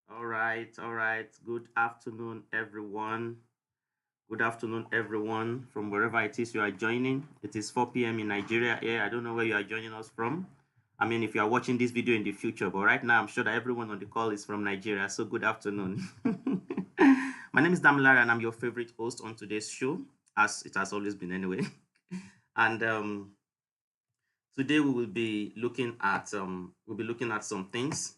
All right. Good afternoon, everyone. Good afternoon, everyone, from wherever it is you are joining. It is 4 p.m. in Nigeria here. I don't know where you are joining us from. I mean, if you are watching this video in the future, but right now I'm sure that everyone on the call is from Nigeria. So good afternoon. My name is Damilara, and I'm your favorite host on today's show, as it has always been anyway. And today we'll be looking at some things.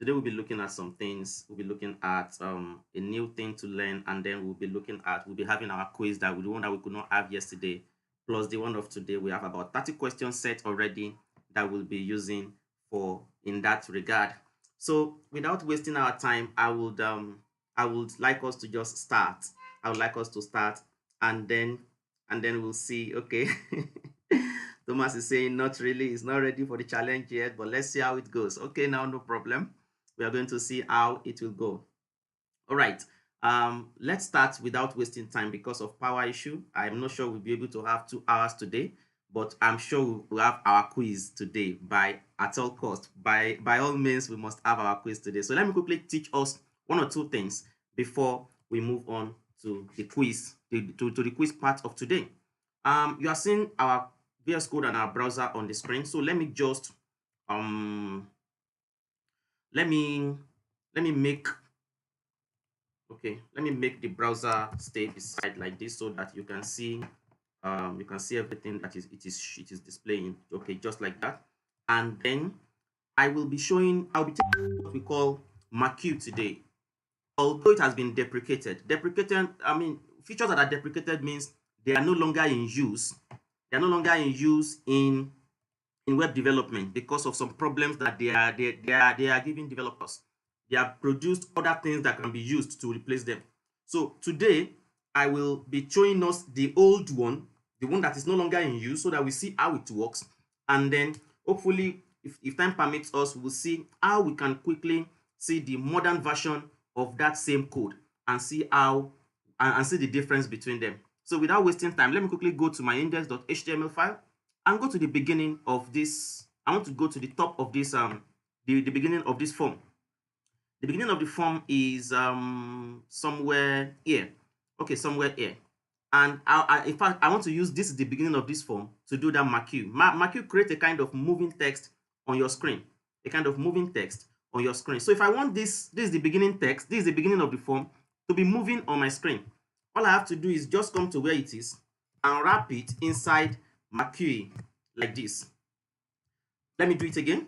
Today we'll be looking at some things. We'll be looking at a new thing to learn, and then we'll be having our quiz, that the one that we could not have yesterday, plus the one of today. We have about 30 questions set already that we'll be using for in that regard. So without wasting our time, I would like us to just start. I would like us to start, and then we'll see. Okay. Thomas is saying not really, he's not ready for the challenge yet, but let's see how it goes. Okay, now no problem. We are going to see how it will go. All right. Let's start without wasting time because of power issue. I'm not sure we'll be able to have 2 hours today, but I'm sure we'll have our quiz today by at all cost. By all means, we must have our quiz today. So let me quickly teach us one or two things before we move on to the quiz, to the quiz part of today. You are seeing our VS Code and our browser on the screen. So let me just um let me let me make let me make the browser stay beside like this so that you can see everything that it is displaying. Okay, just like that. And then I'll be taking what we call MAQ today. Although it has been deprecated, I mean, features that are deprecated means they are no longer in use. They are no longer in use in web development because of some problems that they are giving developers. They have produced other things that can be used to replace them. So today I will be showing us the old one, the one that is no longer in use, so that we see how it works. And then hopefully, if time permits us, we'll see how we can quickly see the modern version of that same code and see how and see the difference between them. So without wasting time, let me quickly go to my index.html file and go to the beginning of this. I want to go to the top of this the beginning of this form. The beginning of the form is somewhere here. Okay, somewhere here. And in fact, I want to use this is the beginning of this form to do that MAQ. MAQ create a kind of moving text on your screen. A kind of moving text on your screen. So if I want this is the beginning text, this is the beginning of the form, to be moving on my screen, all I have to do is just come to where it is and wrap it inside MAQ like this. Let me do it again.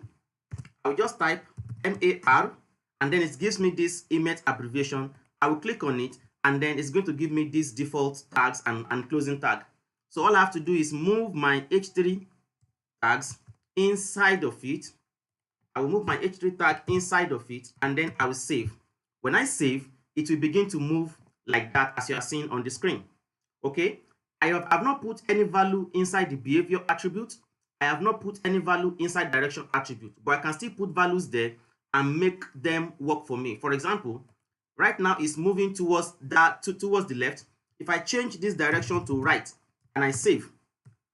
I'll just type MAR, and then it gives me this image abbreviation. I will click on it, and then it's going to give me these default tags and closing tag. So all I have to do is move my H3 tags inside of it. I will move my H3 tag inside of it, and then I will save. When I save, it will begin to move like that as you are seeing on the screen. Okay, I've not put any value inside the behavior attribute. I have not put any value inside direction attribute, but I can still put values there and make them work for me. For example, right now it's moving towards towards the left. If I change this direction to right and I save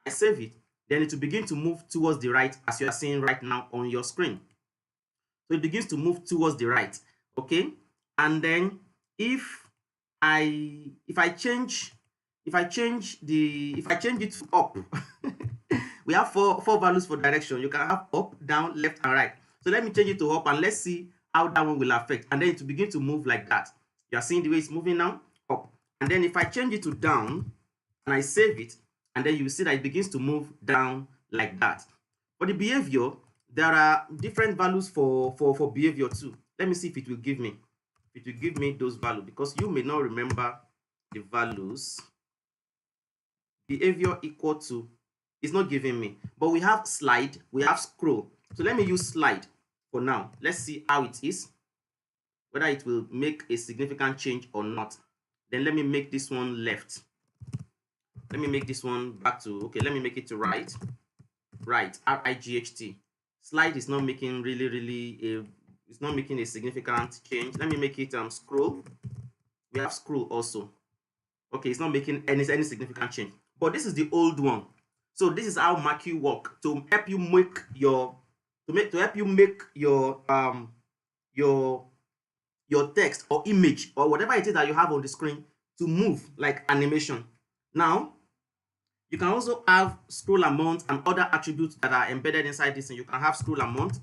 it, then it will begin to move towards the right as you are seeing right now on your screen. So it begins to move towards the right. Okay, and then if I change it to up, we have four values for direction. You can have up, down, left, and right. So let me change it to up, and let's see how that one will affect. And then it will begin to move like that. You are seeing the way it's moving now, up. And then if I change it to down and I save it, and then you see that it begins to move down like that. For the behavior, there are different values for behavior too. Let me see if it will give me. It will give me those values, because you may not remember the values. Behavior equal to, it's not giving me, but we have slide, we have scroll. So let me use slide for now. Let's see how it is, whether it will make a significant change or not. Then let me make this one left. Let me make this one back to, okay, let me make it to right. Right, R-I-G-H-T. Slide is not making it's not making a significant change. Let me make it scroll. We have scroll also. Okay, it's not making any significant change. But this is the old one. So this is how MAQ work to help you make your your text or image or whatever it is that you have on the screen to move like animation. Now, you can also have scroll amount and other attributes that are embedded inside this, and you can have scroll amount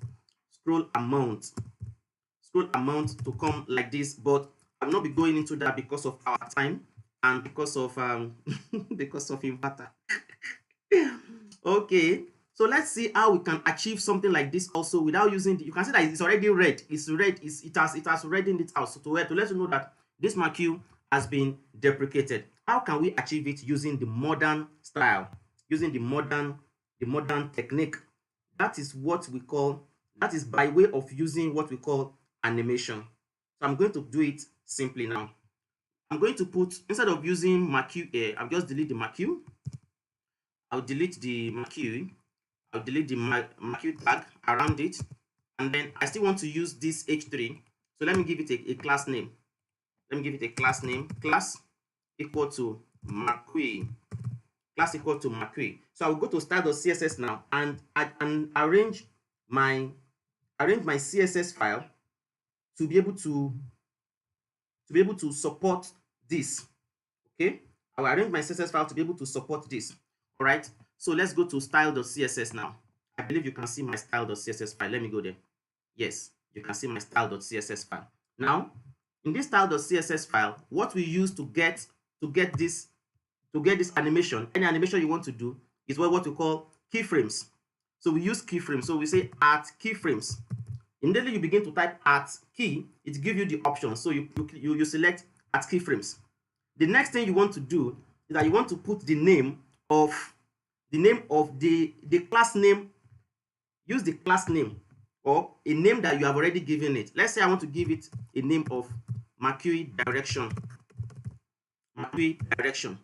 to come like this, but I will not be going into that because of our time and because of because of inverter. Okay, so let's see how we can achieve something like this also without using you can see that it's already red. It has reddened it out. So to let you know that this marquee has been deprecated. How can we achieve it using the modern style, using the modern technique? That is what we call, that is by way of using what we call animation. So I'm going to do it simply now. I'm going to put, instead of using marquee here, I'll just delete the marquee. I'll delete the marquee. I'll delete the marquee tag around it. And then I still want to use this H3. So let me give it a class name. Let me give it a class name. Class equal to marquee. Class equal to marquee. So I'll go to style.css now and arrange my CSS file to be able to support this. Okay, I'll arrange my CSS file to be able to support this. All right, so let's go to style.css now. I believe you can see my style.css file. Let me go there. Yes, you can see my style.css file. Now, in this style.css file, what we use to get this animation, any animation you want to do, is what we call keyframes. So we use keyframes. So we say at keyframes. Immediately you begin to type at key, it gives you the option. So you select at keyframes. The next thing you want to do is that you want to put the name of the class name. Use the class name or a name that you have already given it. Let's say I want to give it a name of marquee direction. Marquee direction.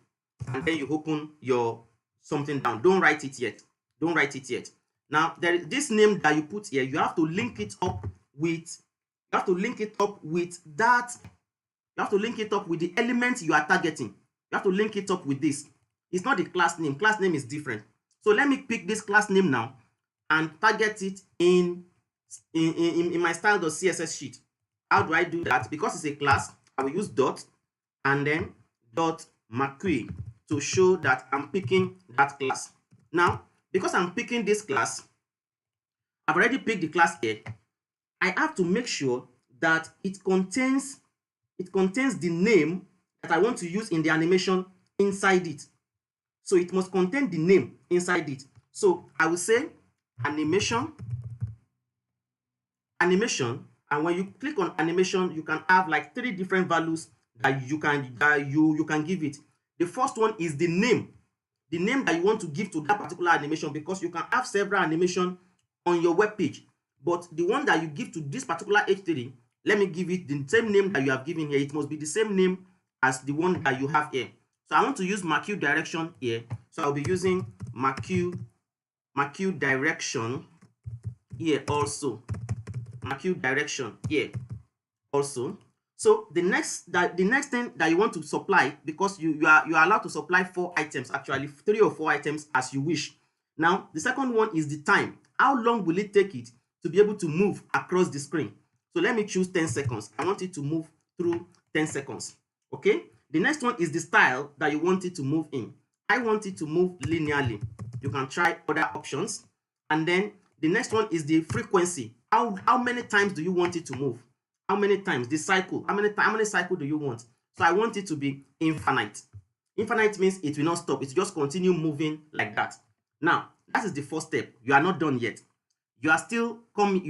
And then you open your something down. Don't write it yet. Don't write it yet. Now, there is this name that you put here. You have to link it up with that. You have to link it up with the element you are targeting. You have to link it up with this. It's not the class name. Class name is different. So let me pick this class name now and target it in my style.css sheet. How do I do that? Because it's a class, I will use dot and then dot marquee to show that I'm picking that class. Now, because I'm picking this class, I've already picked the class here. I have to make sure that it contains the name that I want to use in the animation inside it. So it must contain the name inside it. So I will say animation, and when you click on animation, you can have like 3 different values that you can give it. The first one is the name that you want to give to that particular animation, because you can have several animations on your web page, but the one that you give to this particular H3, let me give it the same name that you have given here. It must be the same name as the one that you have here. So I want to use marquee direction here, so I'll be using marquee direction here also. Marquee direction here also. So the next thing that you want to supply, because you are allowed to supply 4 items, actually 3 or 4 items as you wish. Now the second one is the time. How long will it take it to be able to move across the screen? So let me choose 10 seconds. I want it to move through 10 seconds. Okay. The next one is the style that you want it to move in. I want it to move linearly. You can try other options. And then the next one is the frequency. How many times do you want it to move? How many times? The cycle. How many cycles do you want? So I want it to be infinite. Infinite means it will not stop. It will just continue moving like that. Now, that is the first step. You are not done yet. You are still coming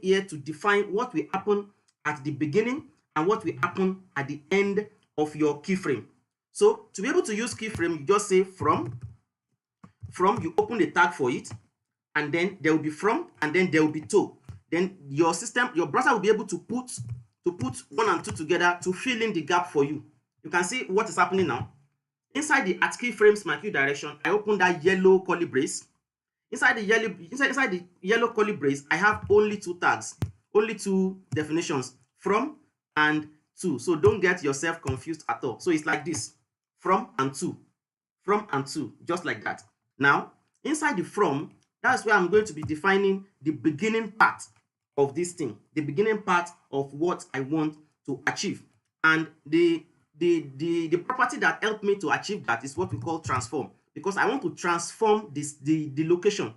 here to define what will happen at the beginning and what will happen at the end of your keyframe. So to be able to use keyframe, you just say from, you open the tag for it, and then there will be from, and then there will be to. Then your browser will be able to put 1 and 2 together to fill in the gap for you. You can see what is happening now. Inside the at keyframes marquee direction, I open that yellow curly brace. Inside the yellow curly brace, I have only 2 tags, only 2 definitions, from and to. So don't get yourself confused at all. So it's like this: from and to, just like that. Now, inside the from, that's where I'm going to be defining the beginning part. of this thing, the beginning part of what I want to achieve. And the property that helped me to achieve that is what we call transform, because I want to transform the location.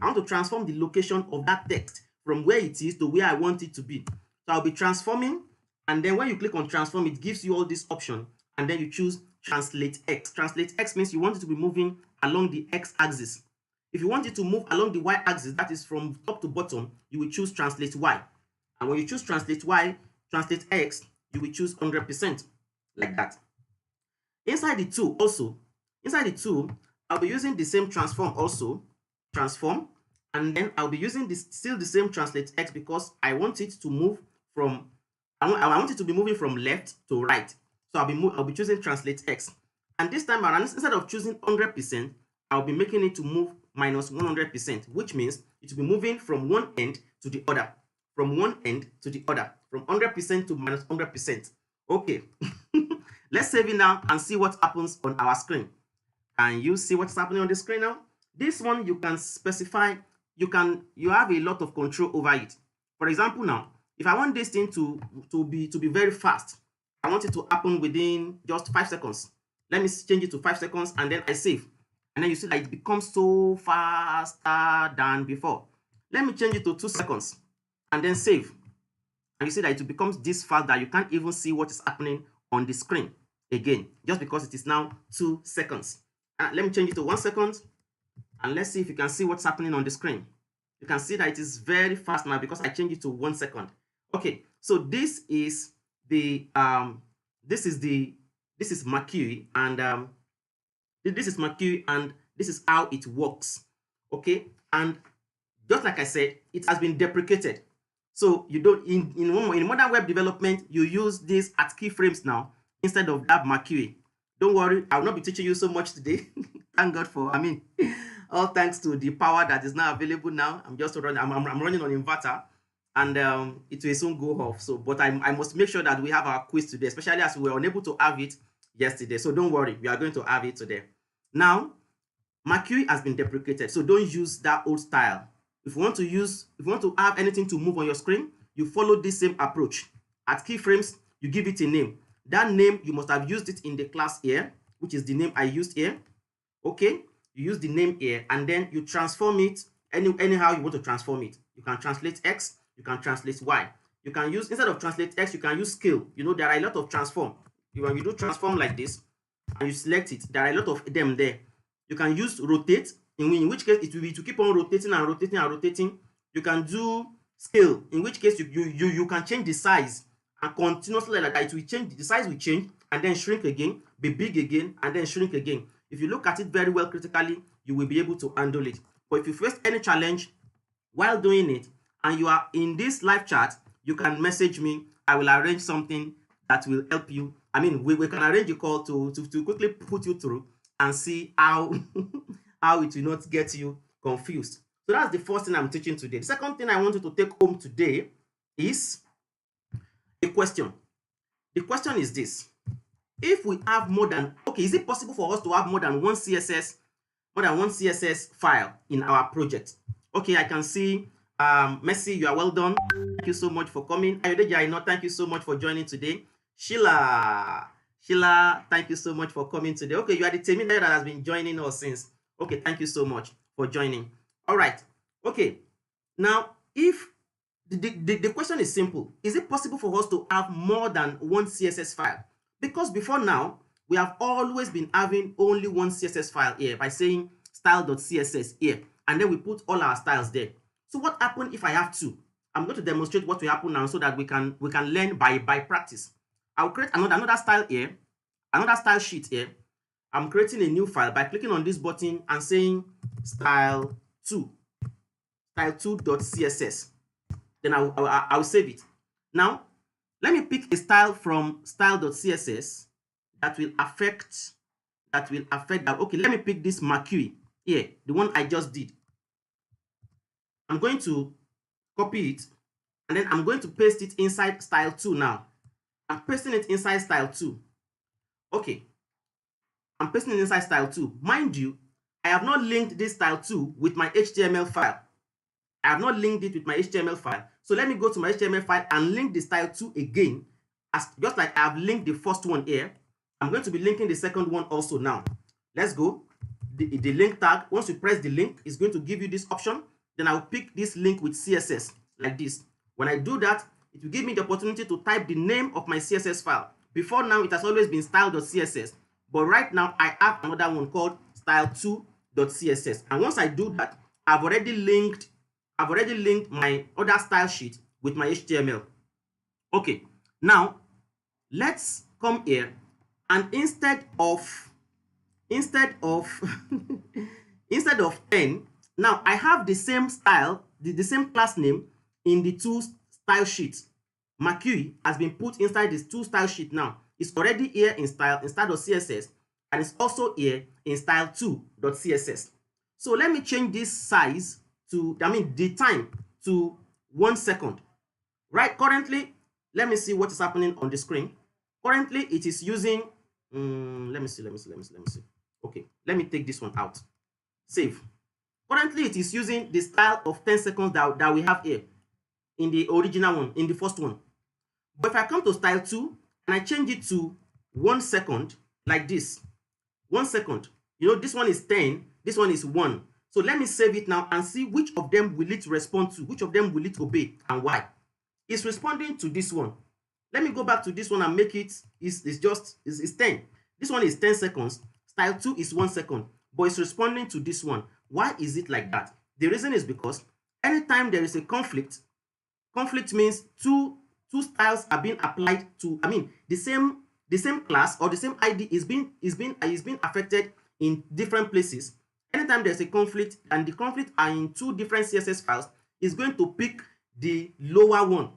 I want to transform the location of that text from where it is to where I want it to be. So I'll be transforming, and then when you click on transform, it gives you all this option, and then you choose translate X. Translate X means you want it to be moving along the X axis. If you want it to move along the Y axis, that is from top to bottom, you will choose translate Y. And when you choose translate Y, translate X, you will choose 100%, like that. Inside the tool also, I'll be using the same transform also, transform, and then I'll be using still the same translate X, because I want it to move from, I want it to be moving from left to right. So I'll be choosing translate X. And this time around, instead of choosing 100%, I'll be making it to move minus 100%, which means it will be moving from one end to the other, from one end to the other, from 100% to minus 100%. Okay, let's save it now and see what happens on our screen. Can you see what's happening on the screen now? This one you can specify, you have a lot of control over it. For example, now, if I want this thing to be very fast, I want it to happen within just 5 seconds. Let me change it to 5 seconds, and then I save. And then you see that it becomes so faster than before. Let me change it to 2 seconds and then save. And you see that it becomes this fast that you can't even see what is happening on the screen again, just because it is now 2 seconds. Let me change it to 1 second, and let's see if you can see what's happening on the screen. You can see that it is very fast now because I changed it to 1 second. Okay, so this is the this is Mercury, and this is Mercury, and this is how it works. Okay, and just like I said, it has been deprecated. So you don't in modern web development, you use this at keyframes now instead of that Mercury. Don't worry, I will not be teaching you so much today. Thank God for, all thanks to the power that is now available now. I'm just running, I'm running on inverter, and it will soon go off. So, but I must make sure that we have our quiz today, especially as we were unable to have it yesterday. So don't worry, we are going to have it today. Now, Mercury has been deprecated, so don't use that old style. If you want to have anything to move on your screen, you follow this same approach. At keyframes, you give it a name. That name, you must have used it in the class here, which is the name I used here. Okay, you use the name here, and then you transform it anyhow you want to transform it. You can translate X, you can translate Y. You can use, instead of translate X, you can use scale. You know, there are a lot of transform. When you do transform like this, and you select it, there are a lot of them there. You can use rotate, in which case it will be to keep on rotating and rotating and rotating. You can do scale, in which case you can change the size, and continuously like that, it will change, the size will change and then shrink again, be big again, and then shrink again. If you look at it very well critically, you will be able to handle it. But if you face any challenge while doing it, and you are in this live chat, you can message me. I will arrange something that will help you. We can arrange a call to quickly put you through and see how how it will not get you confused. So that's the first thing I'm teaching today. The second thing I want you to take home today is a question. The question is this: if we have more than, okay, is it possible for us to have more than one CSS file in our project? Okay, I can see Messi, you are well done. Thank you so much for coming. Ayodeji, I know, thank you so much for joining today. Sheila, thank you so much for coming today. Okay, you are the team that has been joining us since. Okay, thank you so much for joining. All right. Okay. Now, if the question is simple, is it possible for us to have more than one CSS file? Because before now, we have always been having only one CSS file here by saying style.css here, and then we put all our styles there. So what happens if I have two? I'm going to demonstrate what will happen now so that we can learn by practice. I'll create another style here, another style sheet here. I'm creating a new file by clicking on this button and saying style2.css. Then I'll save it. Now, let me pick a style from style.css that will affect that. Okay, let me pick this Mercury here, the one I just did. I'm going to copy it, and then I'm going to paste it inside style 2 now. I'm pasting it inside style 2. Okay, I'm pasting it inside style 2. Mind you, I have not linked this style 2 with my HTML file. I have not linked it with my HTML file. So let me go to my HTML file and link the style 2 again, as just like I have linked the first one here. I'm going to be linking the second one also now. Let's go. The link tag, once you press the link, it's going to give you this option. Then I'll pick this link with CSS like this. When I do that, it will give me the opportunity to type the name of my CSS file. Before now, it has always been style.css, but right now I have another one called style2.css. And once I do that, I've already linked my other style sheet with my HTML. Okay, now let's come here, and instead of instead of 10, now I have the same style, the same class name in the two style sheets. Mercury has been put inside this two style sheet now. It's already here in style.css, and it's also here in style2.css. So let me change this size to, the time to 1 second. Right, currently, let me see what is happening on the screen. Currently, it is using, let me see. Okay, let me take this one out. Save. Currently, it is using the style of 10 seconds that we have here in the original one, in the first one. But if I come to style 2 and I change it to 1 second, like this, 1 second, this one is 10, this one is 1. So let me save it now and see which of them will it respond to, which of them will it obey, and why. It's responding to this one. Let me go back to this one and make it, it's 10. This one is 10 seconds. Style 2 is 1 second, but it's responding to this one. Why is it like that? The reason is because anytime there is a conflict means two styles are being applied to, the same class or the same ID is being affected in different places. Anytime there's a conflict and the conflict are in two different CSS files, it's going to pick the lower one.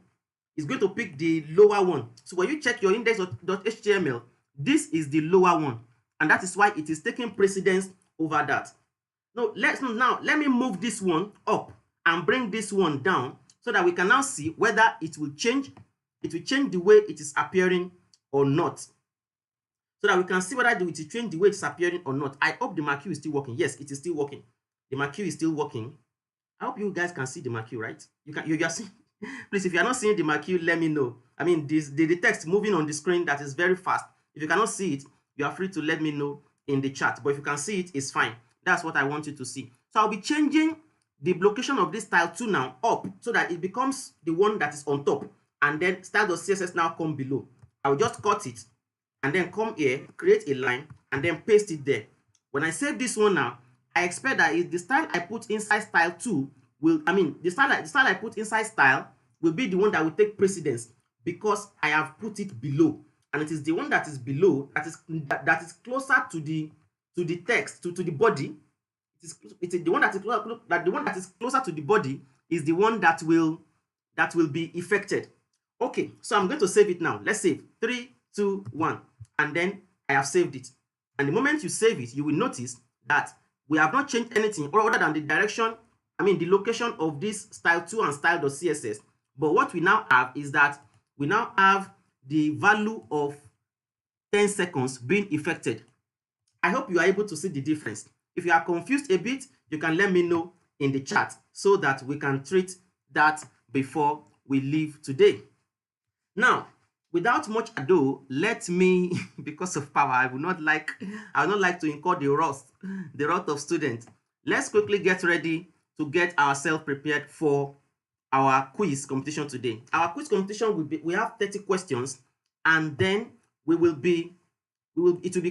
It's going to pick the lower one. So when you check your index.html, this is the lower one, and that is why it is taking precedence over that. Now let me move this one up and bring this one down so that we can now see whether it will change the way it is appearing or not. So that we can see whether it will change the way it's appearing or not. I hope the marquee is still working. Yes, it is still working. The marquee is still working. I hope you guys can see the marquee, right? You are seeing. Please, if you are not seeing the marquee, let me know. The text moving on the screen, that is very fast. If you cannot see it, you are free to let me know in the chat. But if you can see it, it's fine. That's what I want you to see. So I'll be changing the location of this style 2 now up so that it becomes the one that is on top, and then style.css now come below. I will just cut it and then come here, create a line, and then paste it there. When I save this one now, I expect that the style I put inside style 2 will, the style I put inside style will be the one that will take precedence because I have put it below, and it is the one that is below that is closer to the text, to the body. It is the one that is closer to the body is the one that will be affected. Okay, so I'm going to save it now. Let's save 3, 2, 1, and then I have saved it. And the moment you save it, you will notice that we have not changed anything other than the direction, the location of this style 2 and style.css. But what we now have is that we now have the value of 10 seconds being affected. I hope you are able to see the difference. If you are confused a bit, you can let me know in the chat so that we can treat that before we leave today. Now, without much ado, let me, because of power, I would not like to incur the wrath of students. Let's quickly get ready to get ourselves prepared for our quiz competition today. Our quiz competition will be, we have 30 questions, and then it will be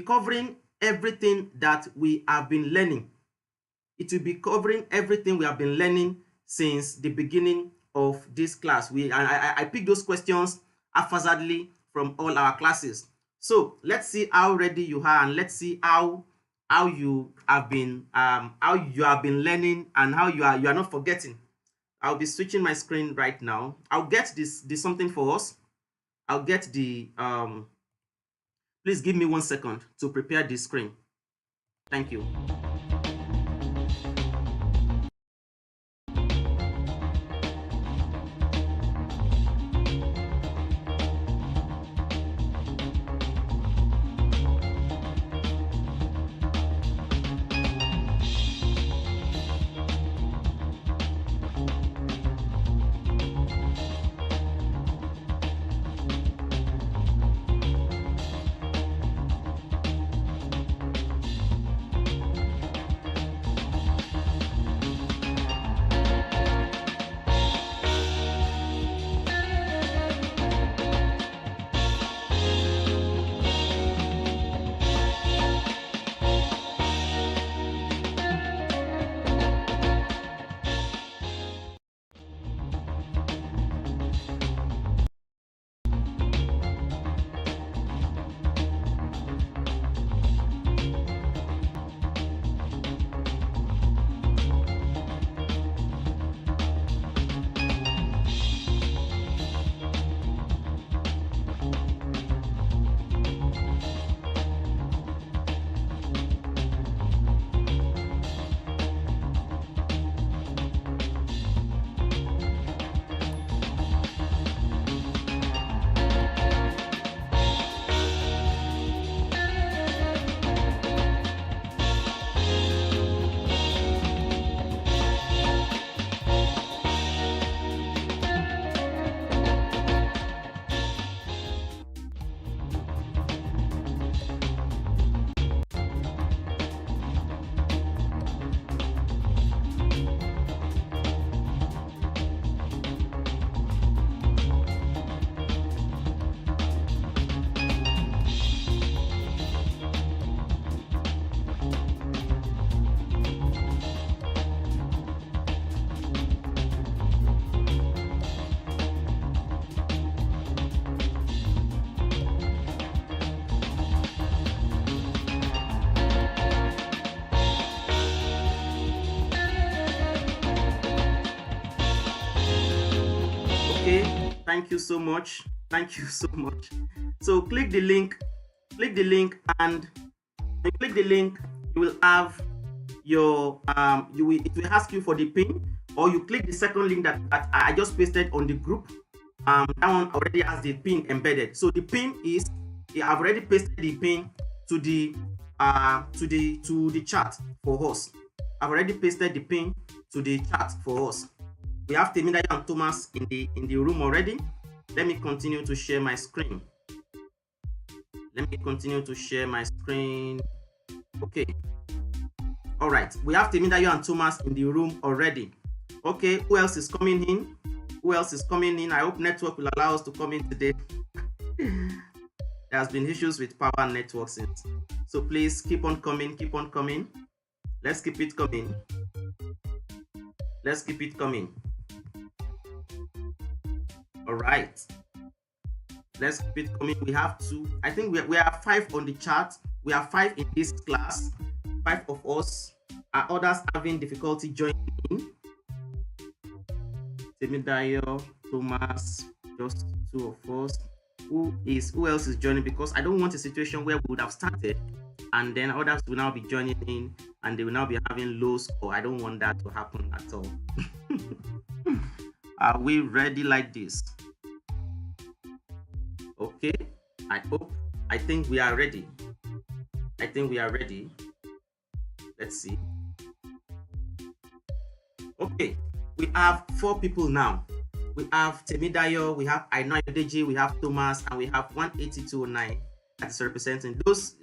covering everything that we have been learning. It will be covering everything we have been learning since the beginning of this class. I picked those questions haphazardly from all our classes. So let's see how ready you are, and let's see how you have been learning, and how you are not forgetting. I'll be switching my screen right now. I'll get this something for us. I'll get the please give me 1 second to prepare the screen. Thank you. Okay, thank you so much. Thank you so much. So click the link, and when you click the link, you will have your it will ask you for the pin, or you click the second link that I just pasted on the group. That one already has the pin embedded. So the pin is, I've already pasted the pin to the chat for us. I've already pasted the pin to the chat for us. We have Temidayo and Thomas in the room already. Let me continue to share my screen. Okay. All right. We have Temidayo and Thomas in the room already. Okay. Who else is coming in? I hope network will allow us to come in today. There has been issues with power network since. So please keep on coming. Let's keep it coming. All right. Let's keep it coming. We have I think we are 5 on the chat. We are 5 in this class. 5 of us. Are others having difficulty joining in? Temidayo, Thomas, just 2 of us. Who else is joining? Because I don't want a situation where we would have started and then others will now be joining in and they will now be having low score. I don't want that to happen at all. Are we ready like this? Okay, I think we are ready. Let's see. Okay, we have 4 people now. We have Temidayo, we have Ainoyodeji, we have Thomas, and we have 18209 that's representing those.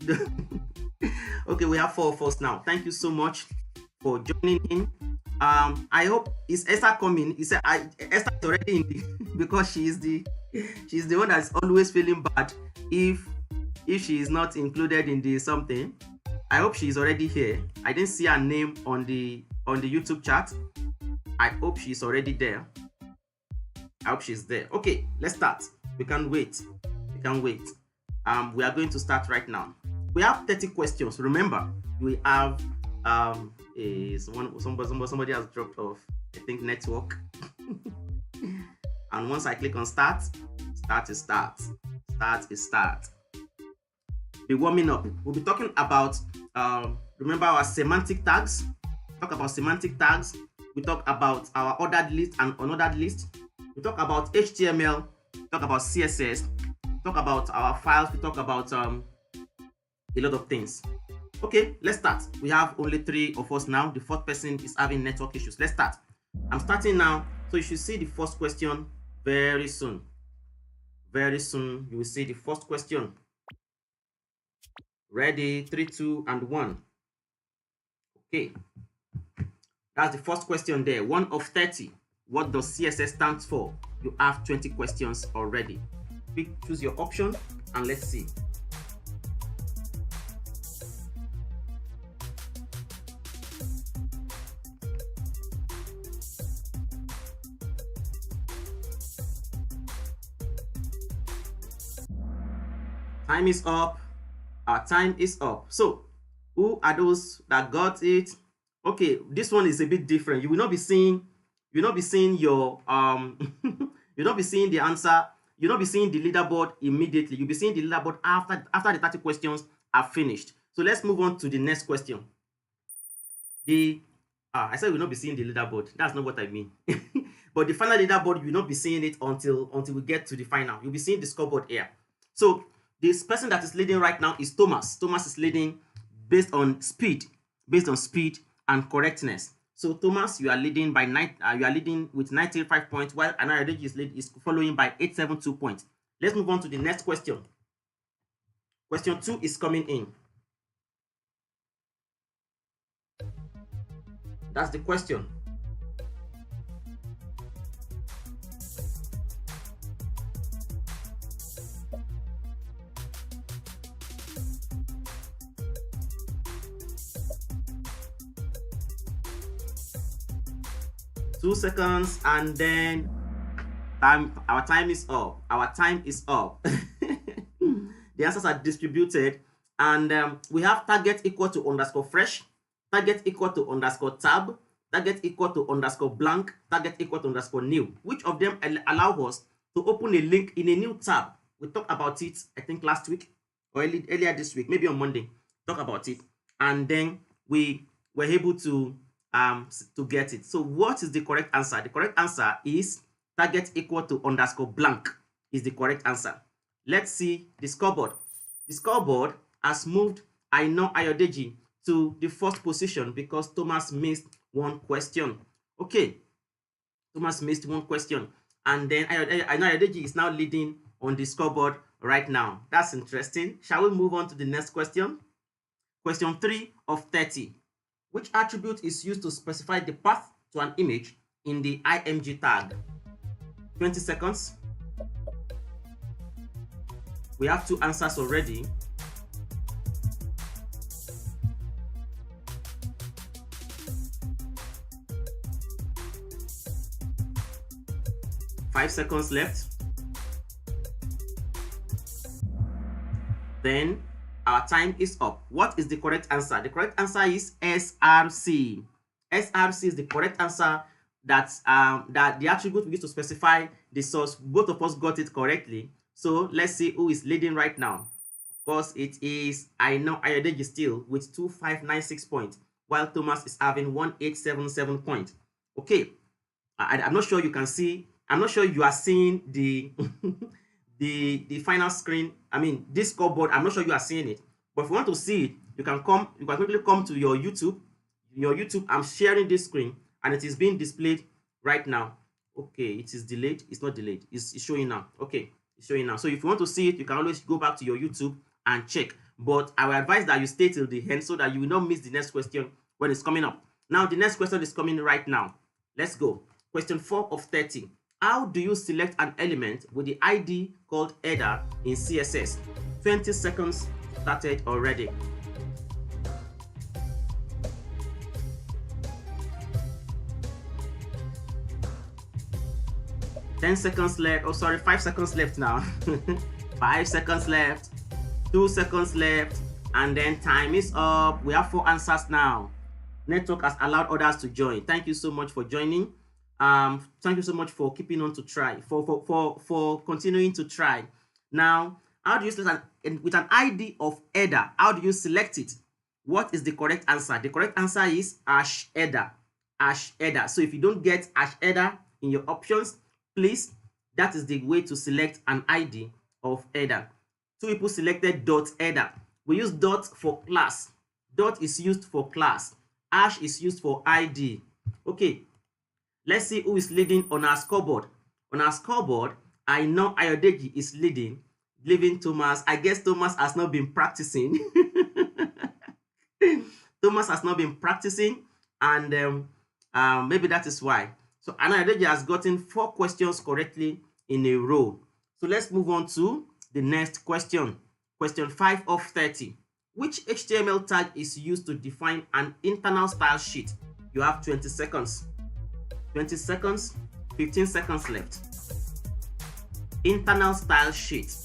Okay, we have 4 of us now. Thank you so much for joining in. I hope, is Esther coming? Esther is already in because she's the one that's always feeling bad if she is not included in the something. I hope she's already here. I didn't see her name on the YouTube chat. I hope she's already there. I hope she's there. Okay, let's start. We can wait. We are going to start right now. We have 30 questions. Remember, we have somebody has dropped off, I think, network. And once I click on start is start. Be warming up. We'll be talking about remember our semantic tags. Talk about semantic tags. We talk about our ordered list and unordered list. We talk about HTML. We talk about CSS. We talk about our files. We talk about a lot of things. Okay, let's start. We have only 3 of us now. The 4th person is having network issues. Let's start. I'm starting now. So you should see the first question very soon. You will see the first question. Ready? 3, 2, and 1. Okay. That's the first question there. 1 of 30. What does CSS stand for? You have 20 questions already. Choose your option and let's see. Time is up. Our time is up. So, who are those that got it? Okay, this one is a bit different. You will not be seeing your you'll not be seeing the answer. You'll not be seeing the leaderboard immediately. You'll be seeing the leaderboard after the 30 questions are finished. So let's move on to the next question. I said we'll not be seeing the leaderboard. That's not what I mean. But the final leaderboard, you'll not be seeing it until we get to the final. You'll be seeing the scoreboard here. So this person that is leading right now is Thomas. Thomas is leading based on speed and correctness. So Thomas, you are leading by you are leading with 95 points, while Anayodeji is following by 872 points. Let's move on to the next question. Question 2 is coming in. That's the question. Two seconds, and then our time is up. The answers are distributed, and we have target equal to underscore fresh, target equal to underscore tab, target equal to underscore blank, target equal to underscore new. Which of them allow us to open a link in a new tab? We talked about it, I think last week or earlier this week, maybe on Monday. Talk about it, and then we were able to get it. So what is the correct answer? The correct answer is target equal to underscore blank is the correct answer. Let's see the scoreboard. The scoreboard has moved Aina Ayodeji to the first position because Thomas missed one question. Okay, Thomas missed one question, and then Aina Ayodeji is now leading on the scoreboard right now. That's interesting. Shall we move on to the next question? Question 3 of 30. Which attribute is used to specify the path to an image in the IMG tag? 20 seconds. We have 2 answers already. Five seconds left. Then our time is up. What is the correct answer? The correct answer is SRC. SRC is the correct answer. That the attribute we use to specify the source. Both of us got it correctly. So let's see who is leading right now. Of course, it is Aina Ayodeji still with 2596 points, while Thomas is having 1877 points. Okay, I'm not sure you can see. I'm not sure you are seeing the the final screen. I mean, this scoreboard. I'm not sure you are seeing it. But if you want to see it, you can quickly come to your YouTube. I'm sharing this screen, and it is being displayed right now. Okay, it is delayed. It's not delayed. It's showing now. Okay, it's showing now. So if you want to see it, you can always go back to your YouTube and check. But I will advise that you stay till the end so that you will not miss the next question when it's coming up. Now, the next question is coming right now. Let's go. Question 4 of 30. How do you select an element with the ID called header in CSS? 20 seconds started already. Ten seconds left. Oh, sorry, 5 seconds left now. 5 seconds left. 2 seconds left. And then time is up. We have 4 answers now. Network has allowed others to join. Thank you so much for joining. Thank you so much for keeping on to try, for continuing to try. Now, how do you select with an ID of header? How do you select it? What is the correct answer? The correct answer is #header. #header. So if you don't get #header in your options, please, that is the way to select an ID of header. 2 people selected .header. We use dot for class. Dot is used for class. # is used for ID. Okay. Let's see who is leading on our scoreboard. On our scoreboard, I know Ayodeji is leading Thomas. I guess Thomas has not been practicing. Thomas has not been practicing, and maybe that is why. So Ayodeji has gotten 4 questions correctly in a row. So let's move on to the next question. Question 5 of 30. Which HTML tag is used to define an internal style sheet? You have 20 seconds. 20 seconds, 15 seconds left. Internal style sheet.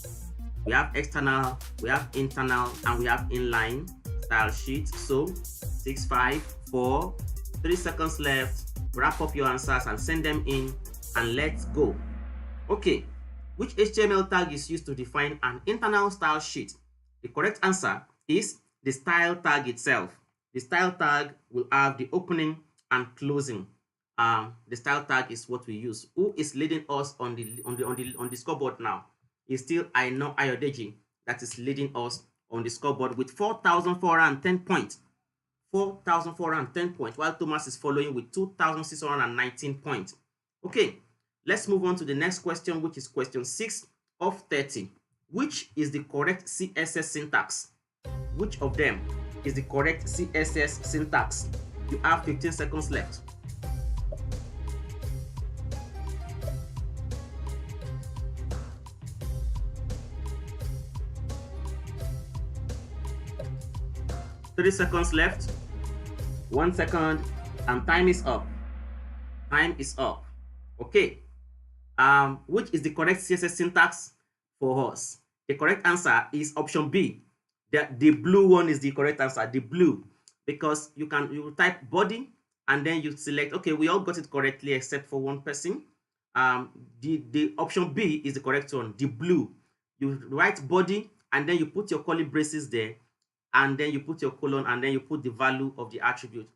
We have external, we have internal, and we have inline style sheet. So 6, 5, 4, 3 seconds left. Wrap up your answers and send them in, and let's go. Okay, which HTML tag is used to define an internal style sheet? The correct answer is the style tag itself. The style tag will have the opening and closing. The style tag is what we use. Who is leading us on the scoreboard now? It's still I know Ayodeji that is leading us on the scoreboard with 4,410 points. 4,410 points, while Thomas is following with 2,619 points. Okay, let's move on to the next question, which is question 6 of 30. Which is the correct CSS syntax? Which of them is the correct CSS syntax? You have 15 seconds left. Three seconds left. 1 second, and time is up. Time is up. Okay. Which is the correct CSS syntax for us? The correct answer is option B. The blue one is the correct answer. The blue, because you type body and then you select, okay, we all got it correctly except for one person. The option B is the correct one, the blue. You write body, and then you put your curly braces there, and then you put your colon, and then you put the value of the attribute.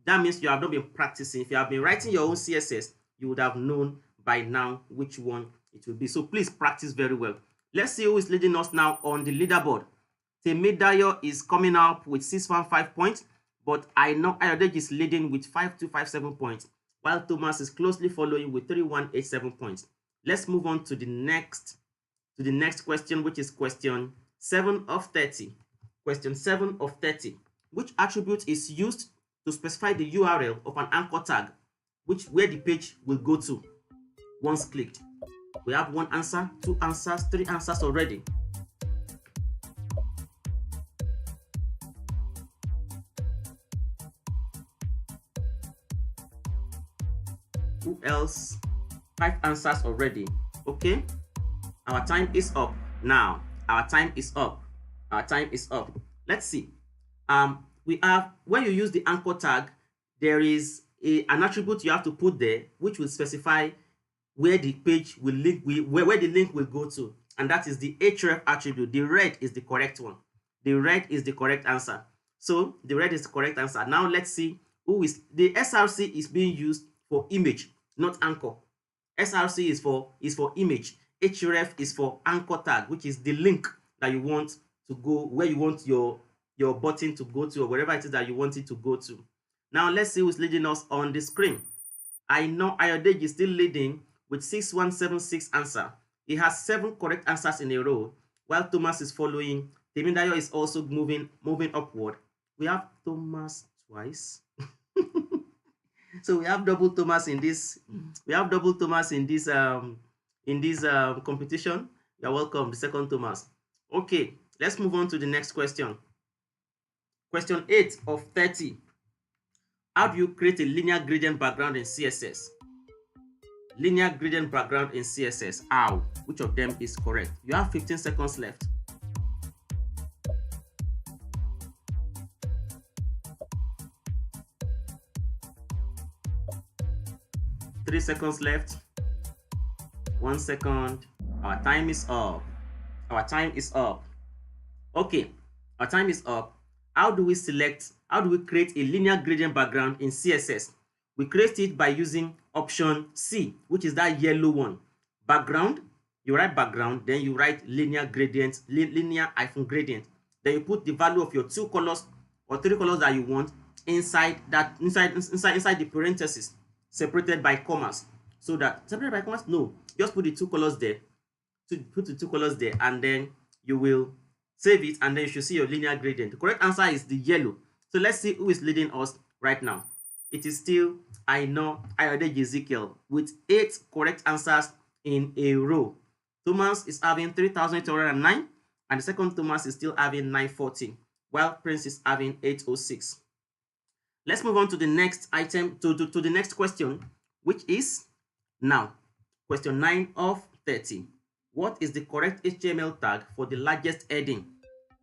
That means you have not been practicing. If you have been writing your own CSS, you would have known by now which one it will be. So please practice very well. Let's see who is leading us now on the leaderboard. Temidayo is coming up with 615 points, but I know Ayodeji is leading with 5257 points, while Thomas is closely following with 3187 points. Let's move on to the next question, which is question 7 of 30. Question 7 of 30. Which attribute is used to specify the URL of an anchor tag, where the page will go to once clicked? We have one answer, two answers, three answers already. Who else? 5 answers already. Okay, our time is up now. Our time is up. Let's see. We have, when you use the anchor tag, there is an attribute you have to put there which will specify where the page will link, where the link will go to, and that is the href attribute. The red is the correct one. The red is the correct answer. So the red is the correct answer. Now let's see who is the src is being used for image, not anchor. src is for image. href is for anchor tag, which is the link that you want to go, where you want your button to go to, or wherever it is that you want it to go to. Now let's see who's leading us on the screen. I know Ayodeji is still leading with 6176 answer. He has 7 correct answers in a row, while Thomas is following. Temidayo is also moving upward. We have Thomas twice. So we have double Thomas in this. Competition. You're welcome, the second Thomas. Okay, let's move on to the next question. Question 8 of 30. How do you create a linear gradient background in CSS? Linear gradient background in CSS. How? Which of them is correct? You have 15 seconds left. Three seconds left. 1 second. Our time is up. Okay, our time is up. How do we create a linear gradient background in CSS? We create it by using option C, which is that yellow one. Background, you write background, then you write linear gradient, linear-gradient. Then you put the value of your 2 colors or 3 colors that you want inside the parentheses, separated by commas. So that separated by commas? No, just put the 2 colors there. Put the 2 colors there, and then you will save it, and then you should see your linear gradient. The correct answer is the yellow. So let's see who is leading us right now. It is still Ayodeji Ezekiel with 8 correct answers in a row. Thomas is having 3,809, and the second Thomas is still having 940, while Prince is having 806. Let's move on to the next item, to the next question, which is now question 9 of 30. What is the correct HTML tag for the largest heading?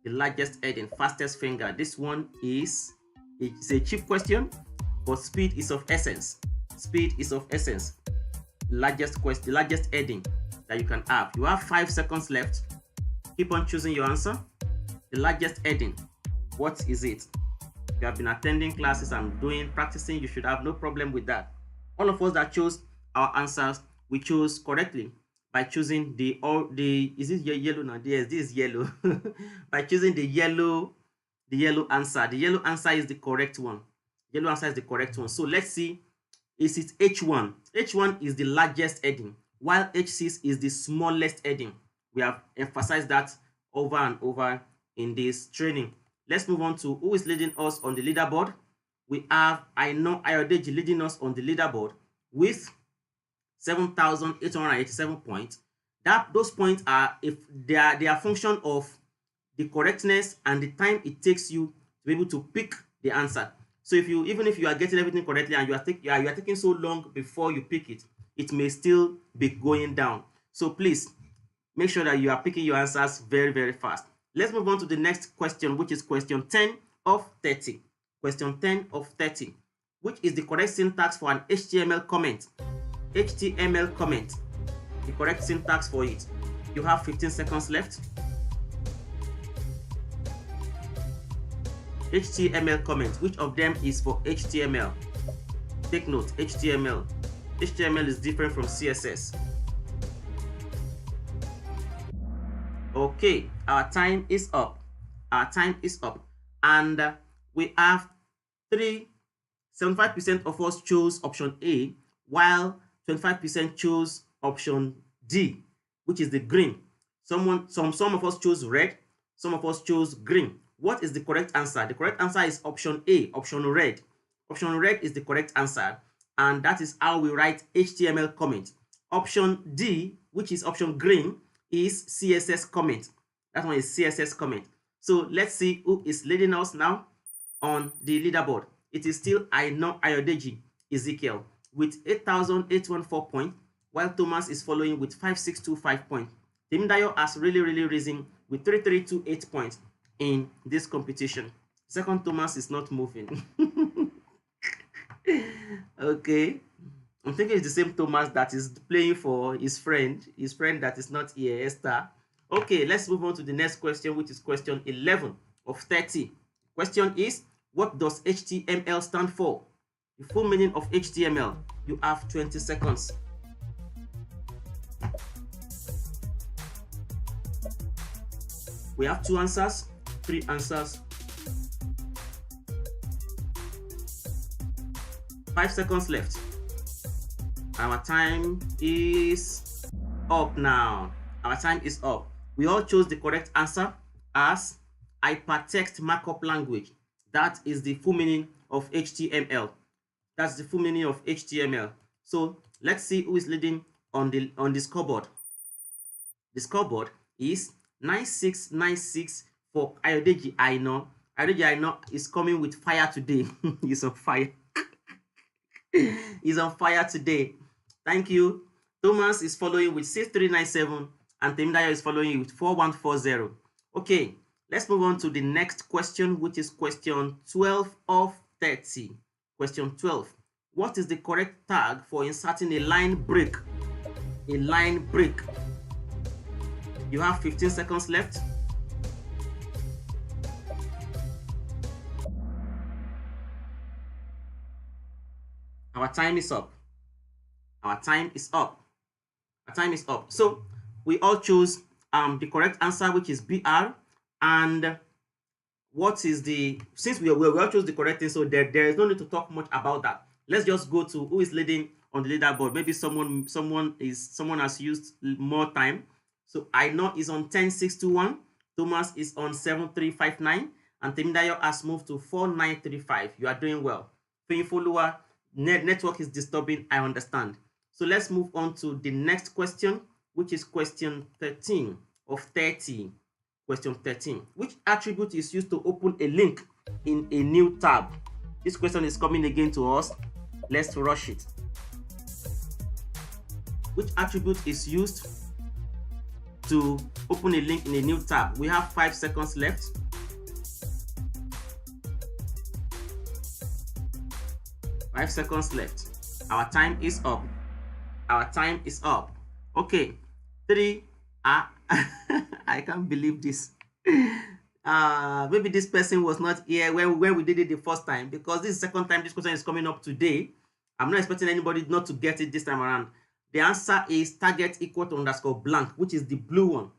The largest heading, fastest finger. This one is a cheap question, but speed is of essence. Speed is of essence. The largest heading that you can have. You have 5 seconds left. Keep on choosing your answer. The largest heading. What is it? If you have been attending classes and practicing, you should have no problem with that. All of us that chose our answers, we chose correctly by choosing is this yellow now? Yes, this is yellow. By choosing the yellow answer. The yellow answer is the correct one. Yellow answer is the correct one. So let's see, is it H1? H1 is the largest heading, while H6 is the smallest heading. We have emphasized that over and over in this training. Let's move on to who is leading us on the leaderboard. We have Ayodeji leading us on the leaderboard with 7,887 points. Those points are, if they are a function of the correctness and the time it takes you to be able to pick the answer. So even if you are getting everything correctly and you are taking so long before you pick it, it may still be going down. So please make sure that you are picking your answers very, very fast. Let's move on to the next question, which is question 10 of 30. Question 10 of 30. which is the correct syntax for an HTML comment? HTML comment, the correct syntax for it. You have 15 seconds left. HTML comment, which of them is for HTML? Take note, HTML. HTML is different from CSS. Okay, our time is up. Our time is up. And we have 75% of us chose option A, while 25% chose option D, which is the green. Some of us chose red, some of us chose green. What is the correct answer? The correct answer is option A, option red. Option red is the correct answer, and that is how we write HTML comment. Option D, which is option green, is CSS comment. That one is CSS comment. So let's see who is leading us now on the leaderboard. It is still Ayodeji Ezekiel with 8,814 points, while Thomas is following with 5,625 points. Timidayo has really risen with 3,328 points in this competition. Second Thomas is not moving. Okay, I'm thinking it's the same Thomas that is playing for his friend that is not here, Esther. Okay, let's move on to the next question, which is question 11 of 30. Question is, what does HTML stand for? The full meaning of HTML. You have 20 seconds. We have 2 answers, 3 answers. 5 seconds left. Our time is up now. Our time is up. We all chose the correct answer as hypertext markup language. That is the full meaning of HTML. That's the full meaning of HTML. So let's see who is leading on the scoreboard. The scoreboard is 9696 for Ayodeji Aino. Ayodeji Aino is coming with fire today. He's on fire. He's on fire today. Thank you. Thomas is following with 6397 and Temidayo is following with 4140. Okay, let's move on to the next question, which is question 12 of 30. Question 12. What is the correct tag for inserting a line break? A line break. You have 15 seconds left. Our time is up. Our time is up. Our time is up. So we all chose the correct answer, which is BR. And what is the, since we all chose the correct thing, so there is no need to talk much about that. Let's just go to who is leading on the leaderboard. Maybe someone has used more time. So I know is on 10621. Thomas is on 7359, and Temidayo has moved to 4935. You are doing well. Follower network is disturbing, I understand. So let's move on to the next question, which is question 13 of 30. Question 13. Which attribute is used to open a link in a new tab? This question is coming again to us. Let's rush it. Which attribute is used to open a link in a new tab? We have 5 seconds left. 5 seconds left. Our time is up. Our time is up. Okay. 3. I can't believe this. Maybe this person was not here when we did it the first time, because this is the second time this question is coming up today. I'm not expecting anybody not to get it this time around. The answer is target equal to underscore blank, which is the blue one.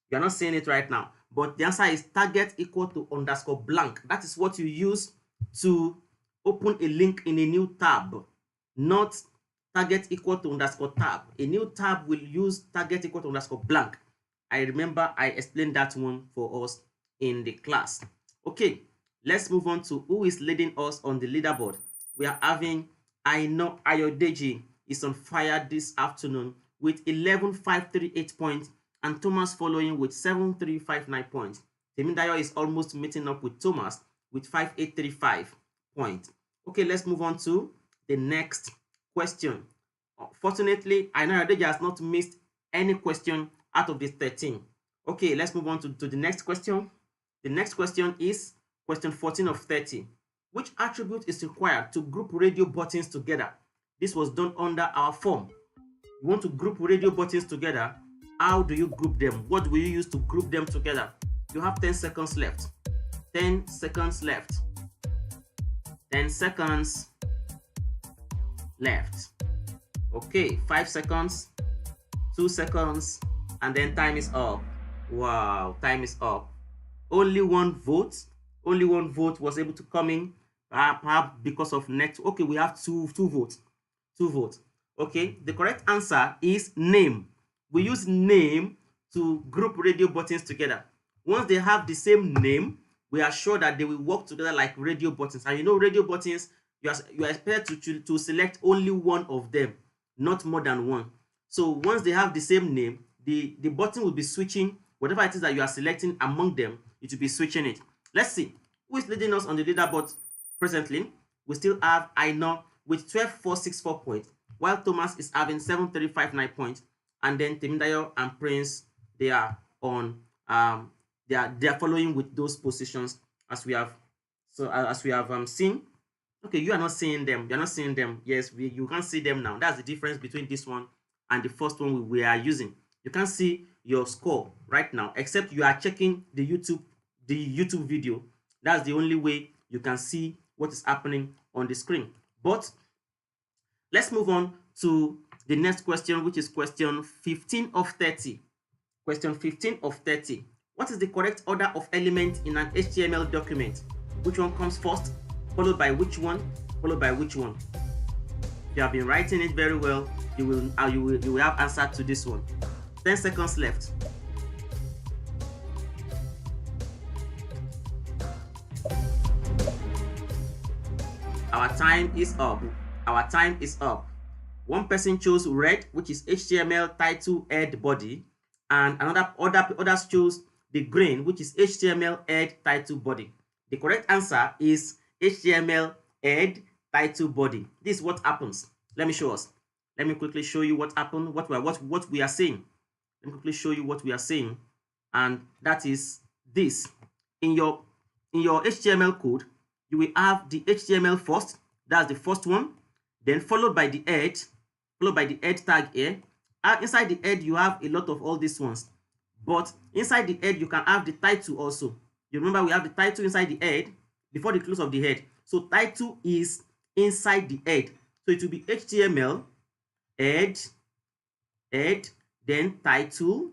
You're not saying it right now, but the answer is target equal to underscore blank. That is what you use to open a link in a new tab, not target equal to underscore tab. A new tab will use target equal to underscore blank. I remember I explained that one for us in the class. Okay, let's move on to who is leading us on the leaderboard. We are having Ayodeji is on fire this afternoon with 11,538 points, and Thomas following with 7,359 points. Temidayo is almost meeting up with Thomas with 5,835 points. Okay, let's move on to the next question. Fortunately, Ayodeji has not missed any question out of the 13. Okay, let's move on to the next question. The next question is question 14 of 30. Which attribute is required to group radio buttons together? This was done under our form. You want to group radio buttons together. How do you group them? What will you use to group them together? You have 10 seconds left. 10 seconds left. 10 seconds left. Okay, 5 seconds, 2 seconds, and then time is up. Wow, time is up. Only one vote was able to come in, perhaps because of net. Okay, we have two votes. Okay, the correct answer is name. We use name to group radio buttons together. Once they have the same name, we are sure that they will work together like radio buttons. And you know, radio buttons, you are expected to select only one of them, not more than one. So once they have the same name, the button will be switching. Whatever it is that you are selecting among them, it will be switching it. Let's see who is leading us on the leaderboard presently. We still have Aino with 12,464 points, while Thomas is having 7,359 points, and then Temidayo and Prince, they are on they are following with those positions as we have seen. Okay, you are not seeing them. You're not seeing them. Yes, you can see them now. That's the difference between this one and the first one we are using. You can see your score right now, except you are checking the YouTube video. That's the only way you can see what is happening on the screen. But let's move on to the next question, which is question 15 of 30. Question 15 of 30. What is the correct order of elements in an HTML document? Which one comes first, followed by which one, followed by which one? If you have been writing it very well, you will have answer to this one. 10 seconds left. Our time is up. Our time is up. One person chose red, which is HTML title head body, and others chose the green, which is HTML head title body. The correct answer is HTML head title body. This is what happens. Let me show us. Let me quickly show you what happened. What we are saying. Let me quickly show you what we are saying, and that is this. In your HTML code, you will have the HTML first. That's the first one. Then followed by the head tag here. And inside the head, you have a lot of all these ones. But inside the head, you can have the title also. You remember we have the title inside the head before the close of the head. So title is inside the head. So it will be HTML, head, then title.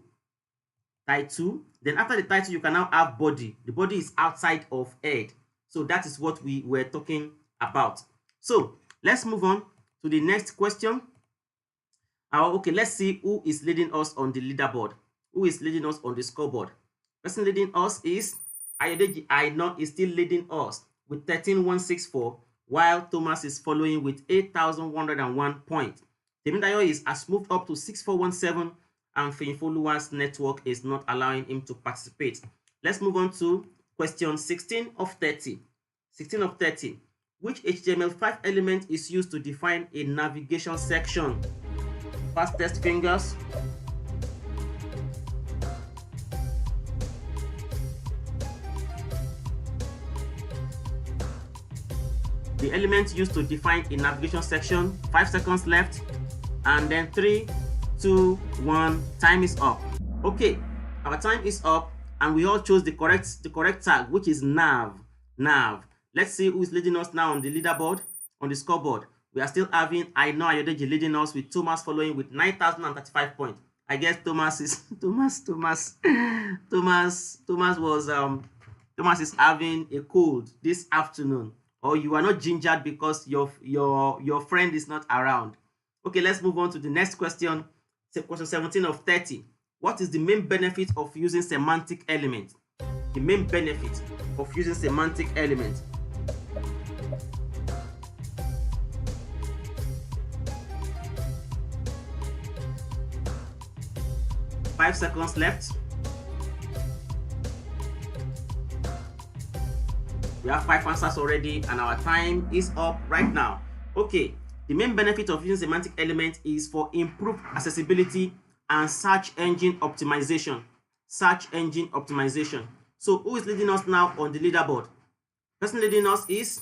Then after the title, you can now have body. The body is outside of head. So that is what we were talking about. So let's move on to the next question. Okay, let's see who is leading us on the leaderboard. Who is leading us on the scoreboard? Person leading us is Ayodeji Aino is still leading us with 13,164, while Thomas is following with 8,101 points. Temidayo has moved up to 6,417, and Feinfoluwa's network is not allowing him to participate. Let's move on to question 16 of 30. 16 of 30. Which HTML5 element is used to define a navigation section? Fastest fingers. The element used to define a navigation section. 5 seconds left, and then 3, 2, 1. Time is up. Okay, our time is up, and we all chose the correct tag, which is nav. Let's see who is leading us now on the leaderboard, on the scoreboard. We are still having Aino Ayodeji leading us, with Thomas following with 9,035 points. I guess Thomas is Thomas is having a cold this afternoon, or you are not gingered because your friend is not around. Okay, let's move on to the next question. Question 17 of 30. What is the main benefit of using semantic element? The main benefit of using semantic element. Five seconds left. We have 5 answers already, and our time is up right now. Okay, the main benefit of using semantic element is for improved accessibility and search engine optimization. So who is leading us now on the leaderboard? Person leading us is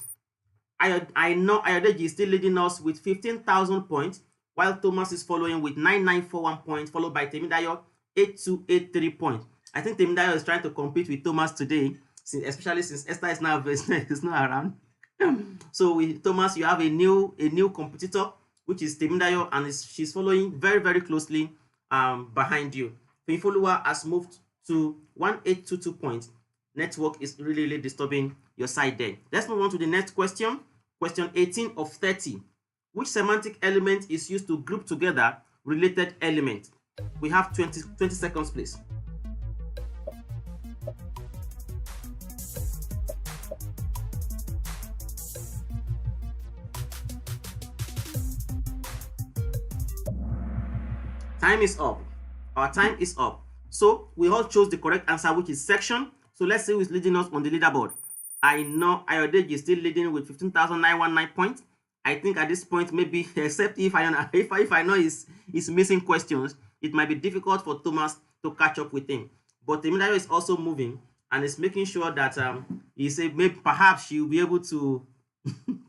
I know Ayodeji is still leading us with 15,000 points, while Thomas is following with 9941 points, followed by Temidayo 8283 points. I think Temidayo is trying to compete with Thomas today, especially since Esther is now is not around. So with Thomas, you have a new competitor, which is Temidayo, and she's following very, very closely behind you. Follower has moved to 1822 points. Network is really, really disturbing your side there. Let's move on to the next question. Question 18 of 30. Which semantic element is used to group together related elements? We have 20 seconds, please. Time is up. Our time is up. So we all chose the correct answer, which is section. So let's see who is leading us on the leaderboard. I know Ayodeji is still leading with 15,919 points. I think at this point, maybe, except if I know he's missing questions, it might be difficult for Thomas to catch up with him. But Temidayo is also moving and is making sure that he said maybe perhaps she'll be able to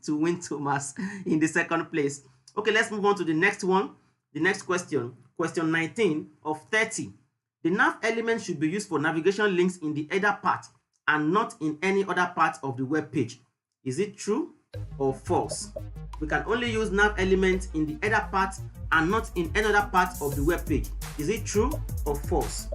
to win Thomas in the second place. Okay, let's move on to the next one. The next question, question 19 of 30. The nav element should be used for navigation links in the header part and not in any other part of the web page. Is it true or false? We can only use nav element in the header part and not in any other part of the web page. Is it true or false?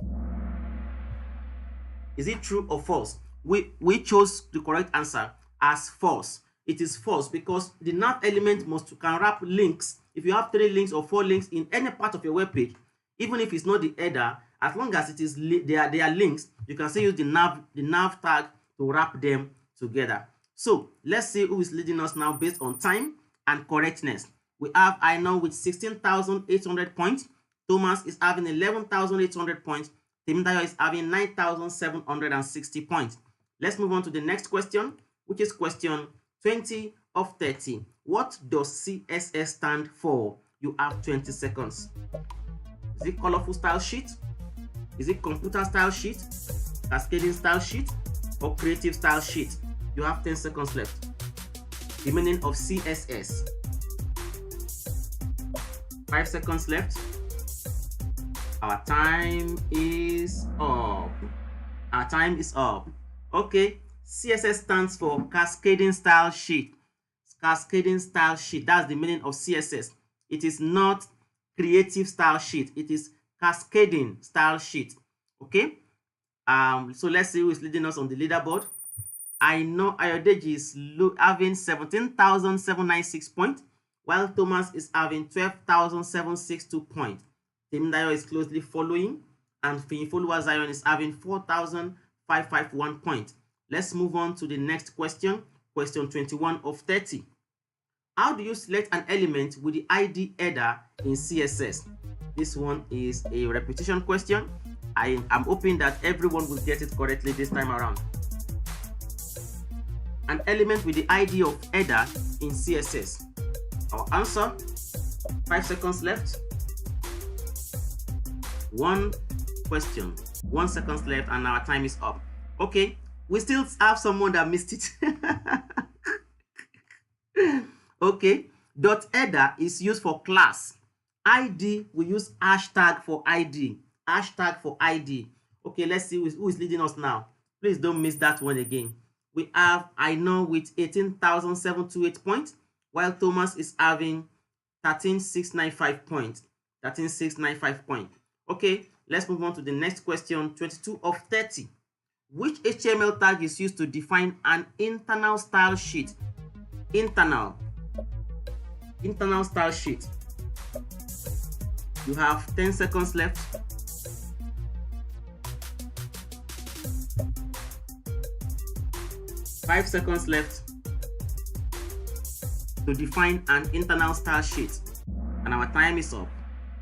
Is it true or false? We chose the correct answer as false. It is false because the nav element can wrap links. If you have 3 links or 4 links in any part of your web page, even if it's not the header, as long as it is they are links, you can still use the nav tag to wrap them together. So let's see who is leading us now based on time and correctness. We have I know with 16,800 points. Thomas is having 11,800 points. Temidayo is having 9,760 points. Let's move on to the next question, which is question 20 of 30. What does CSS stand for? You have 20 seconds. Is it colorful style sheet? Is it computer style sheet, cascading style sheet, or creative style sheet? You have 10 seconds left. The meaning of CSS. 5 seconds left. Our time is up. Our time is up. Okay, CSS stands for cascading style sheet. Cascading style sheet. That's the meaning of CSS. It is not creative style sheet. It is cascading style sheet. Okay. So let's see who is leading us on the leaderboard. I know Ayodeji is having 17,796 points, while Thomas is having 12,762 points. Temidayo is closely following, and Follower Zion is having 4,551 points. Let's move on to the next question, question 21 of 30. How do you select an element with the ID header in CSS? This one is a repetition question. I am hoping that everyone will get it correctly this time around. An element with the ID of header in CSS. Our answer, 5 seconds left. One question, 1 second left, and our time is up. Okay, we still have someone that missed it. Okay, dot header is used for class. ID, we use hashtag for ID. Hashtag for ID. Okay, let's see who is leading us now. Please don't miss that one again. We have I know with 18,728 points, while Thomas is having 13,695 points. 13,695 points. Okay, let's move on to the next question, 22 of 30. Which HTML tag is used to define an internal style sheet? Internal style sheet. You have 10 seconds left. Five seconds left to define an internal style sheet. And our time is up.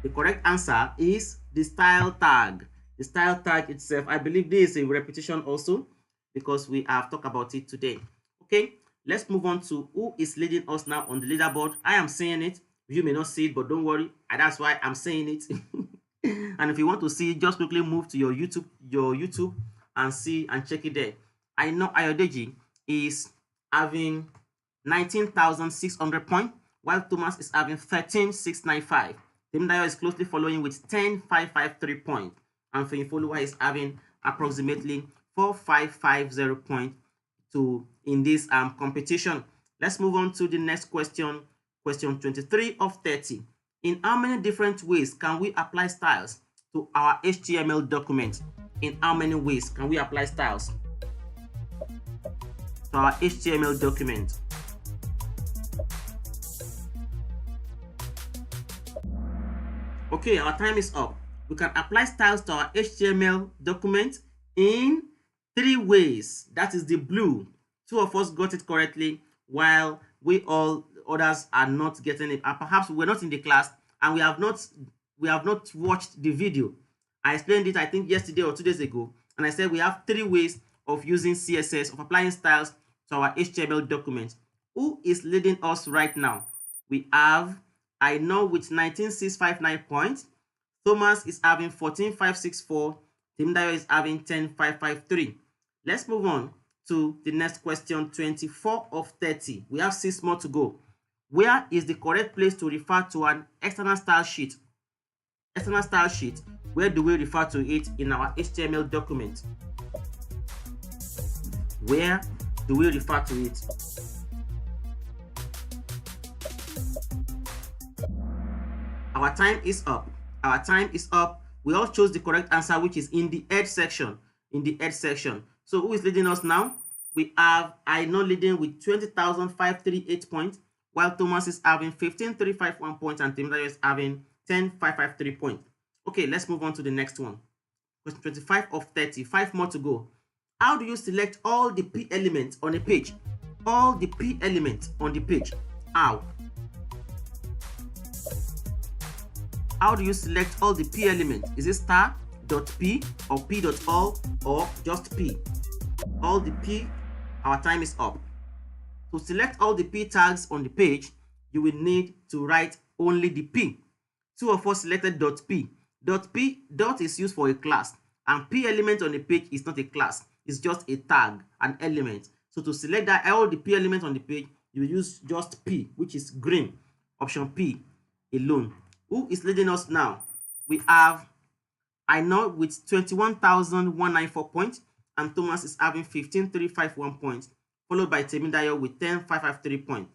The correct answer is the style tag. The style tag itself, I believe this is a repetition also because we have talked about it today. Okay, let's move on to who is leading us now on the leaderboard. I am saying it. You may not see it, but don't worry. That's why I'm saying it. And if you want to see it, just quickly move to your YouTube and see and check it there. I know Ayodeji is having 19,600 points, while Thomas is having 13,695. Temidayo is closely following with 10,553 points, and Feyinfoluwa is having approximately 4,550 points in this competition. Let's move on to the next question. Question 23 of 30. In how many different ways can we apply styles to our HTML document? In how many ways can we apply styles to our HTML document? Okay, our time is up. We can apply styles to our HTML document in 3 ways. That is the blue. 2 of us got it correctly, while we all others are not getting it. Perhaps we're not in the class and we have not watched the video. I explained it, I think, yesterday or 2 days ago, and I said we have 3 ways of using CSS, of applying styles to our HTML document. Who is leading us right now? We have I know with 19,659 points. Thomas is having 14,564. Temidayo is having 10,553. Let's move on to the next question, 24 of 30. We have 6 more to go. Where is the correct place to refer to an external style sheet? External style sheet. Where do we refer to it in our HTML document? Where do we refer to it? Our time is up. Our time is up. We all chose the correct answer, which is in the head section. In the head section. So who is leading us now? We have I know leading with 20,538 points, while Thomas is having 15,351 points and Temidayo is having 10,553 points. Okay, let's move on to the next one. Question 25 of 30. 5 more to go. How do you select all the P elements on a page? All the P elements on the page. How? How do you select all the P elements? Is it star.p or p.all or just P? All the P. Our time is up. To select all the P tags on the page, you will need to write only the P. 2 of us selected .p. .p is used for a class, and P element on the page is not a class. It's just a tag, an element. So to select that all the P elements on the page, you will use just P, which is green. Option P alone. Who is leading us now? We have I know with 21,194 points, and Thomas is having 15,351 points, followed by Temidayo with 10,553 points.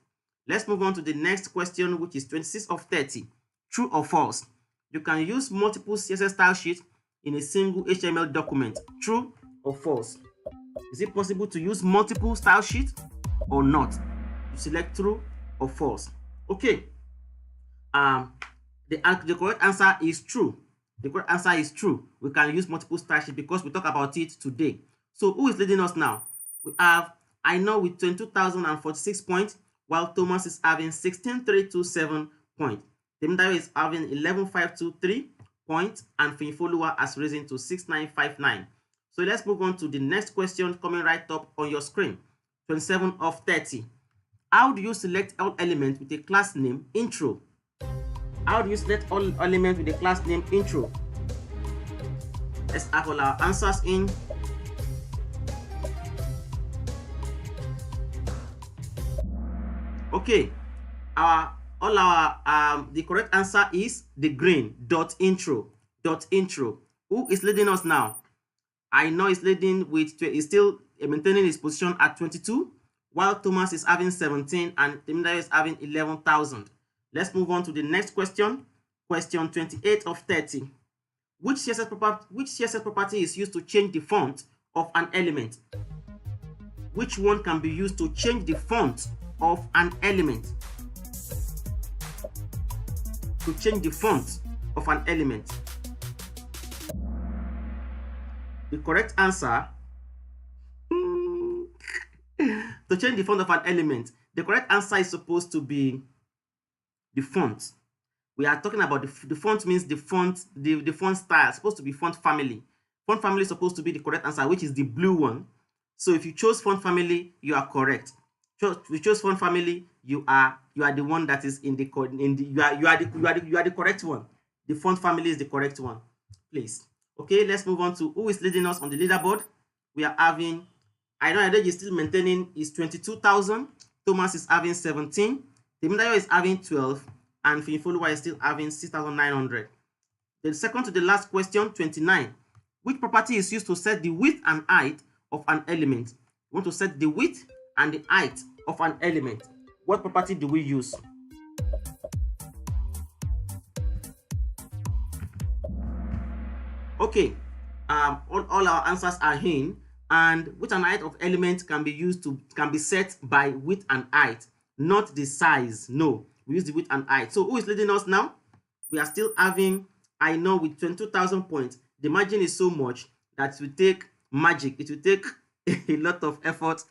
Let's move on to the next question, which is 26 of 30. True or false? You can use multiple CSS style sheets in a single HTML document. True or false? Is it possible to use multiple style sheets or not? You select true or false. Okay. The correct answer is true. The correct answer is true. We can use multiple style sheets because we talk about it today. So who is leading us now? We have I know with 22,046 points, while Thomas is having 16,327 points. Temidayo is having 11,523 points, and Feyinfoluwa has risen to 6,959. So let's move on to the next question coming right up on your screen. 27 of 30. How do you select all elements with a class name intro? How do you select all elements with a class name intro? Let's have all our answers in. Okay, the correct answer is the green .intro. Who is leading us now? I know is leading with is still maintaining his position at 22, while Thomas is having 17 and Temidayo is having 11,000. Let's move on to the next question. Question 28 of 30. Which CSS property is used to change the font of an element? Which one can be used to change the font of an element? To change the font of an element. The correct answer to change the font of an element, the correct answer is supposed to be the font. We are talking about the font means the font style, supposed to be font family. Font family is supposed to be the correct answer, which is the blue one. So if you chose font family, you are correct. If you chose font family, you are the one that is you are the correct one. The font family is the correct one. Please. Okay, let's move on to who is leading us on the leaderboard. We are having I know Adeji is still maintaining his 22,000. Thomas is having 17, Temidayo is having 12, and Finifoluwa is still having 6,900. The second to the last question, 29. Which property is used to set the width and height of an element? We want to set the width and the height of an element. What property do we use? Okay, all our answers are in, and width and height of elements can be set by width and height, not the size. No, we use the width and height. So who is leading us now? We are still having I know with 22,000 points. The margin is so much that it will take magic. It will take a lot of effort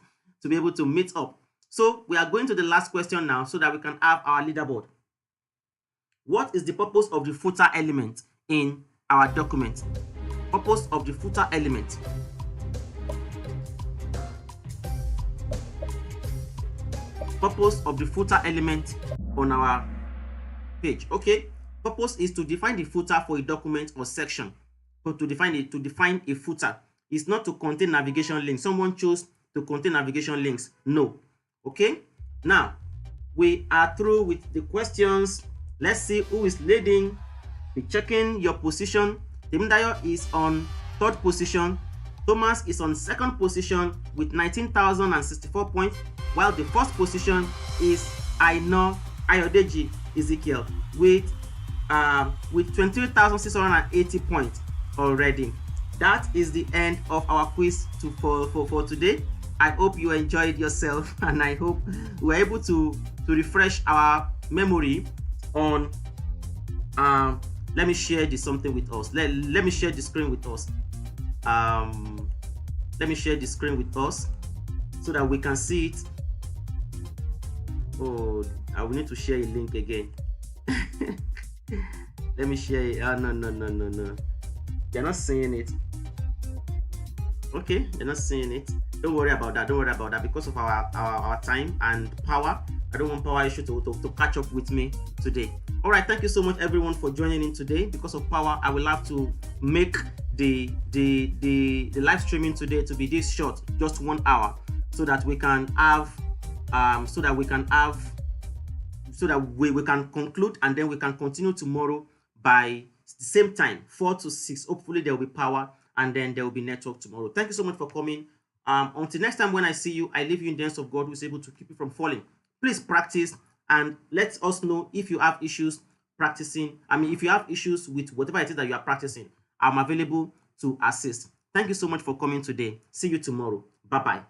to be able to meet up. So we are going to the last question now so that we can have our leaderboard. What is the purpose of the footer element in our document? Purpose of the footer element. Purpose of the footer element on our page. Okay. Purpose is to define the footer for a document or section. So to define a footer. It's not to contain navigation links. Someone chose to contain navigation links. No. Okay. Now we are through with the questions. Let's see who is leading. Be checking your position. Temidayo is on 3rd position. Thomas is on 2nd position with 19,064 points, while the 1st position is Ayodeji Ezekiel with 28,680 points already. That is the end of our quiz for today. I hope you enjoyed yourself, and I hope we were able to refresh our memory on let me share this something with us. Let me share the screen with us. Let me share the screen with us so that we can see it. Oh, I will need to share a link again. Let me share it. No. They're not seeing it. Okay, they're not seeing it. Don't worry about that. Don't worry about that because of our time and power. I don't want power issue to catch up with me today. All right, thank you so much everyone for joining in today. Because of power, I will have to make the live streaming today to be this short, just 1 hour, so that we can have we can conclude, and then we can continue tomorrow by the same time, 4 to 6. Hopefully there will be power, and then there will be network tomorrow. Thank you so much for coming. Until next time when I see you, I leave you in the hands of God, who is able to keep you from falling. Please practice and let us know if you have issues practicing. If you have issues with whatever it is that you are practicing, I'm available to assist. Thank you so much for coming today. See you tomorrow. Bye-bye.